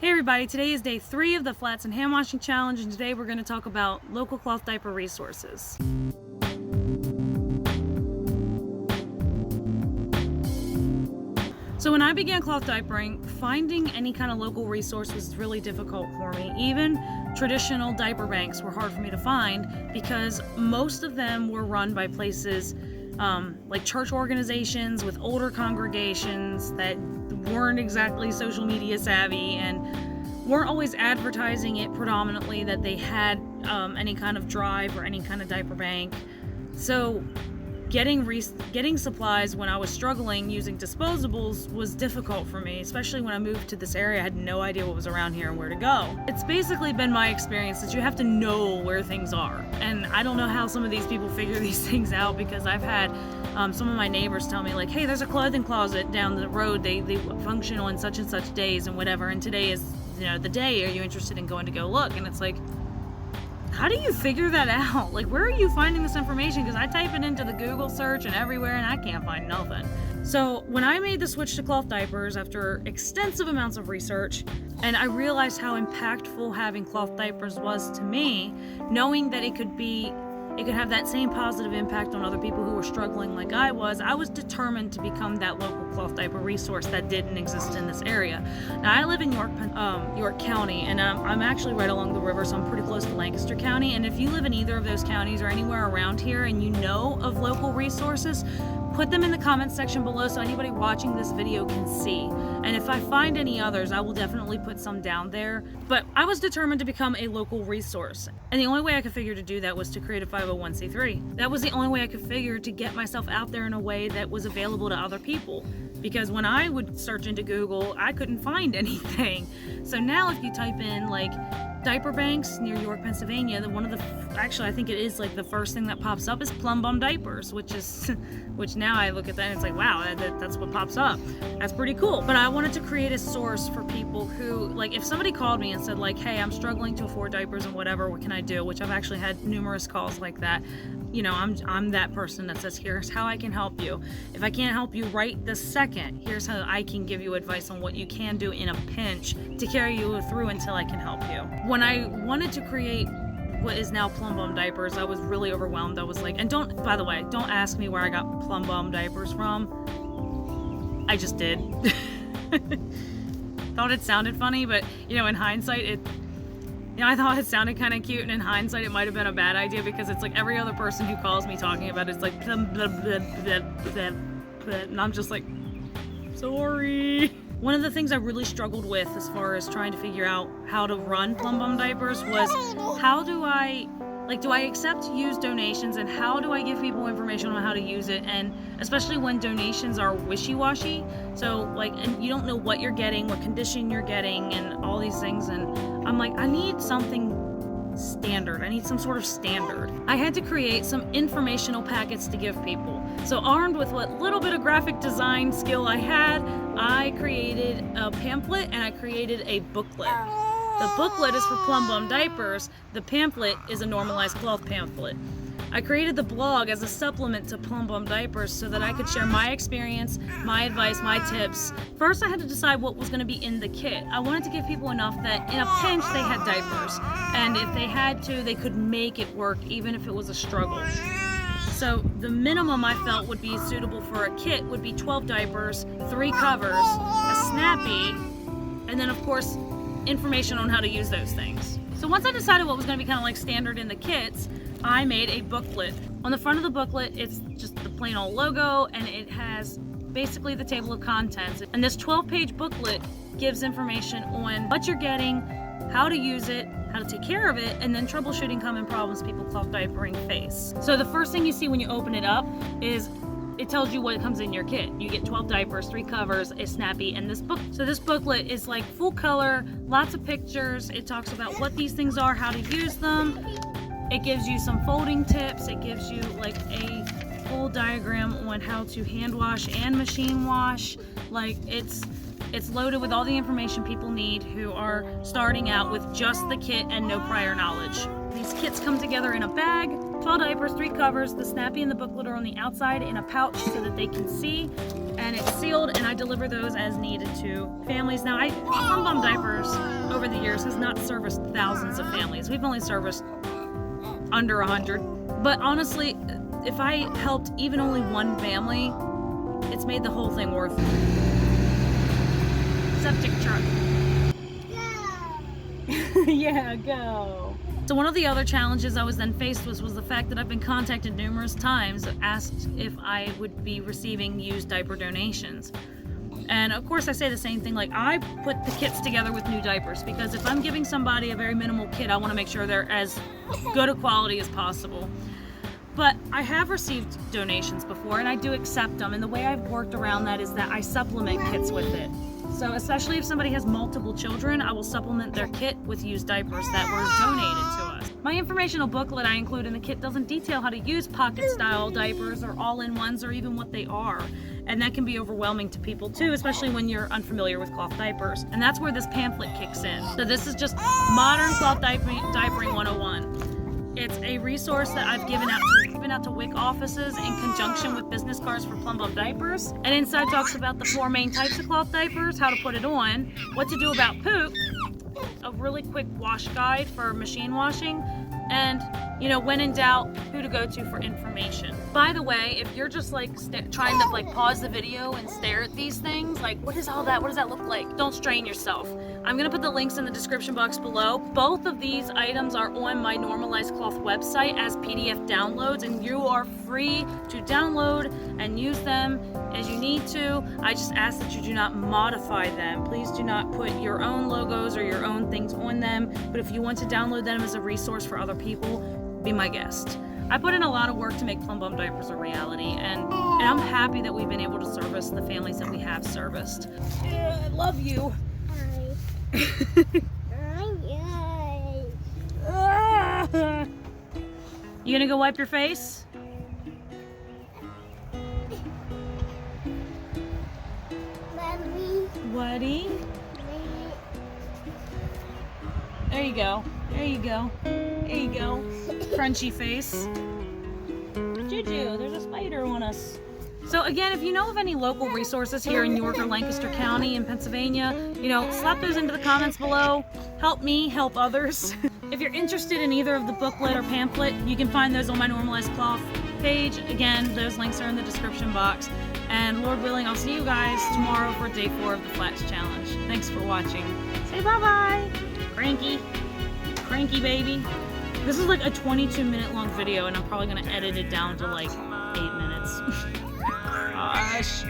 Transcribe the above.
Hey everybody, today is day 3 of the Flats and Hand Washing Challenge, and today we're going to talk about local cloth diaper resources. So when I began cloth diapering, finding any kind of local resource was really difficult for me. Even traditional diaper banks were hard for me to find because most of them were run by places like church organizations with older congregations that weren't exactly social media savvy and weren't always advertising it predominantly that they had any kind of drive or any kind of diaper bank. So getting supplies when I was struggling using disposables was difficult for me, especially when I moved to this area. I had no idea what was around here and where to go. It's basically been my experience that you have to know where things are, and I don't know how some of these people figure these things out, because I've had some of my neighbors tell me like, hey, there's a clothing closet down the road, they function on such and such days and whatever, and today is, you know, the day, are you interested in going to go look? And it's like, how do you figure that out? Like, where are you finding this information? Because I type it into the Google search and everywhere and I can't find nothing. So when I made the switch to cloth diapers after extensive amounts of research, and I realized how impactful having cloth diapers was to me, knowing that it could have that same positive impact on other people who were struggling like I was determined to become that local cloth diaper resource that didn't exist in this area. Now, I live in York County, and I'm actually right along the river, so I'm pretty close to Lancaster County. And if you live in either of those counties or anywhere around here and you know of local resources, put them in the comments section below so anybody watching this video can see. And if I find any others, I will definitely put some down there. But I was determined to become a local resource. And the only way I could figure to do that was to create a 501c3. That was the only way I could figure to get myself out there in a way that was available to other people. Because when I would search into Google, I couldn't find anything. So now if you type in like diaper banks near York, Pennsylvania, actually I think it is like the first thing that pops up is Plum Bum Diapers, which now I look at that and it's like, wow, that's what pops up. That's pretty cool. But I wanted to create a source for people who, like, if somebody called me and said like, hey, I'm struggling to afford diapers and whatever, what can I do? Which I've actually had numerous calls like that. You know, I'm that person that says, here's how I can help you. If I can't help you right this second, here's how I can give you advice on what you can do in a pinch to carry you through until I can help you. When I wanted to create what is now Plum Bum Diapers, I was really overwhelmed. I was like, and by the way, don't ask me where I got Plum Bum Diapers from. I just did. Thought it sounded funny, but you know, in hindsight, I thought it sounded kind of cute, and in hindsight, it might have been a bad idea, because it's like every other person who calls me talking about it's like, blah, blah, blah, blah, blah, blah, and I'm just like, sorry. One of the things I really struggled with as far as trying to figure out how to run Plum Bum Diapers was, how do I accept used donations, and how do I give people information on how to use it? And especially when donations are wishy-washy, so like, and you don't know what you're getting, what condition you're getting, and all these things, and I'm like, I need something standard. I need some sort of standard. I had to create some informational packets to give people. So armed with what little bit of graphic design skill I had, I created a pamphlet and I created a booklet. The booklet is for Plum Bum Diapers. The pamphlet is a Normalize cloth pamphlet. I created the blog as a supplement to Plum Bum Diapers so that I could share my experience, my advice, my tips. First, I had to decide what was going to be in the kit. I wanted to give people enough that in a pinch they had diapers, and if they had to, they could make it work even if it was a struggle. So the minimum I felt would be suitable for a kit would be 12 diapers, 3 covers, a snappy, and then of course information on how to use those things. So once I decided what was going to be kind of like standard in the kits, I made a booklet. On the front of the booklet, it's just the plain old logo, and it has basically the table of contents. And this 12-page booklet gives information on what you're getting, how to use it, how to take care of it, and then troubleshooting common problems people cloth diapering face. So the first thing you see when you open it up is it tells you what comes in your kit. You get 12 diapers, 3 covers, a snappy, and this book. So this booklet is like full color, lots of pictures. It talks about what these things are, how to use them. It gives you some folding tips. It gives you like a full diagram on how to hand wash and machine wash. Like, it's loaded with all the information people need who are starting out with just the kit and no prior knowledge. These kits come together in a bag, 12 diapers, 3 covers. The snappy and the booklet are on the outside in a pouch so that they can see, and it's sealed, and I deliver those as needed to families. Now, Plum Bum Diapers over the years has not serviced thousands of families. We've only serviced under 100. But honestly, if I helped even only one family, it's made the whole thing worth it. Septic truck. Go! Yeah, go. So one of the other challenges I was then faced with was the fact that I've been contacted numerous times, asked if I would be receiving used diaper donations. And of course I say the same thing, like I put the kits together with new diapers because if I'm giving somebody a very minimal kit, I want to make sure they're as good a quality as possible. But I have received donations before and I do accept them, and the way I've worked around that is that I supplement kits with it. So especially if somebody has multiple children, I will supplement their kit with used diapers that were donated to us. My informational booklet I include in the kit doesn't detail how to use pocket-style diapers or all-in-ones or even what they are. And that can be overwhelming to people too, especially when you're unfamiliar with cloth diapers. And that's where this pamphlet kicks in. So this is just Modern Cloth Diapering 101. It's a resource that I've given out to WIC offices in conjunction with business cards for Plum Bum Diapers. And inside talks about the 4 main types of cloth diapers, how to put it on, what to do about poop, a really quick wash guide for machine washing, and when in doubt, who to go to for information. By the way, if you're just like trying to like pause the video and stare at these things, like what is all that? What does that look like? Don't strain yourself. I'm gonna put the links in the description box below. Both of these items are on my Normalize Cloth website as PDF downloads, and you are free to download and use them as you need to. I just ask that you do not modify them. Please do not put your own logos or your own things on them. But if you want to download them as a resource for other people, be my guest. I put in a lot of work to make Plum Bum Diapers a reality, and I'm happy that we've been able to service the families that we have serviced. I love you. You gonna go wipe your face? Buddy. There you go. There you go. There you go. Crunchy face. Juju, there's a spider on us. So again, if you know of any local resources here in York or Lancaster County in Pennsylvania, slap those into the comments below. Help me help others. If you're interested in either of the booklet or pamphlet, you can find those on my Normalized Cloth page. Again, those links are in the description box. And Lord willing, I'll see you guys tomorrow for day 4 of the Flats Challenge. Thanks for watching. Say bye-bye. Cranky. Cranky baby. This is like a 22-minute long video, and I'm probably gonna edit it down to like 8 minutes. Gosh.